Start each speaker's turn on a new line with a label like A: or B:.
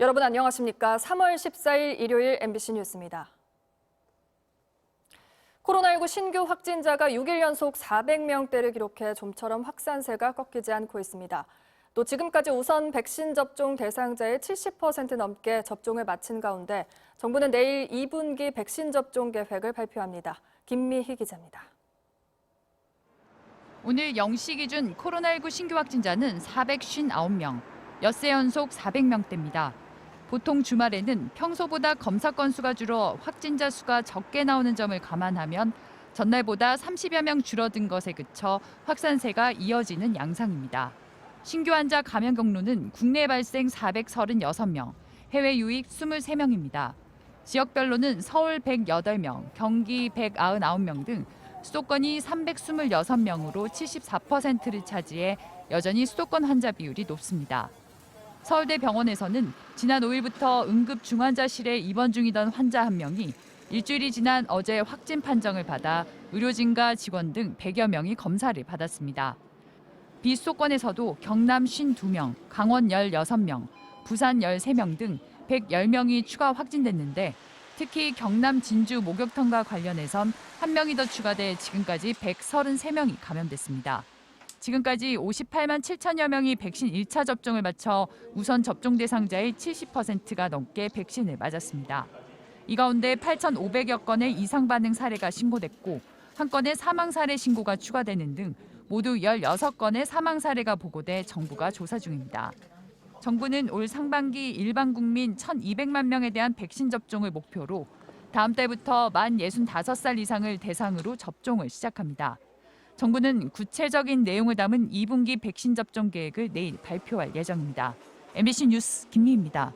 A: 여러분 안녕하십니까? 3월 14일 일요일 MBC 뉴스입니다. 코로나19 신규 확진자가 6일 연속 400명대를 기록해 좀처럼 확산세가 꺾이지 않고 있습니다. 또 지금까지 우선 백신 접종 대상자의 70% 넘게 접종을 마친 가운데 정부는 내일 2분기 백신 접종 계획을 발표합니다. 김미희 기자입니다.
B: 오늘 0시 기준 코로나19 신규 확진자는 459명, 엿새 연속 400명대입니다. 보통 주말에는 평소보다 검사 건수가 줄어 확진자 수가 적게 나오는 점을 감안하면 전날보다 30여 명 줄어든 것에 그쳐 확산세가 이어지는 양상입니다. 신규 환자 감염 경로는 국내 발생 436명, 해외 유입 23명입니다. 지역별로는 서울 108명, 경기 199명 등 수도권이 326명으로 74%를 차지해 여전히 수도권 환자 비율이 높습니다. 서울대 병원에서는 지난 5일부터 응급 중환자실에 입원 중이던 환자 한 명이 일주일이 지난 어제 확진 판정을 받아 의료진과 직원 등 100여 명이 검사를 받았습니다. 비수도권에서도 경남 52명, 강원 16명, 부산 13명 등 110명이 추가 확진됐는데 특히 경남 진주 목욕탕과 관련해선 한 명이 더 추가돼 지금까지 133명이 감염됐습니다. 지금까지 58만 7천여 명이 백신 1차 접종을 마쳐 우선 접종 대상자의 70%가 넘게 백신을 맞았습니다. 이 가운데 8,500여 건의 이상 반응 사례가 신고됐고 한 건의 사망 사례 신고가 추가되는 등 모두 16건의 사망 사례가 보고돼 정부가 조사 중입니다. 정부는 올 상반기 일반 국민 1,200만 명에 대한 백신 접종을 목표로 다음 달부터 만 65살 이상을 대상으로 접종을 시작합니다. 정부는 구체적인 내용을 담은 2분기 백신 접종 계획을 내일 발표할 예정입니다. MBC 뉴스 김미희입니다.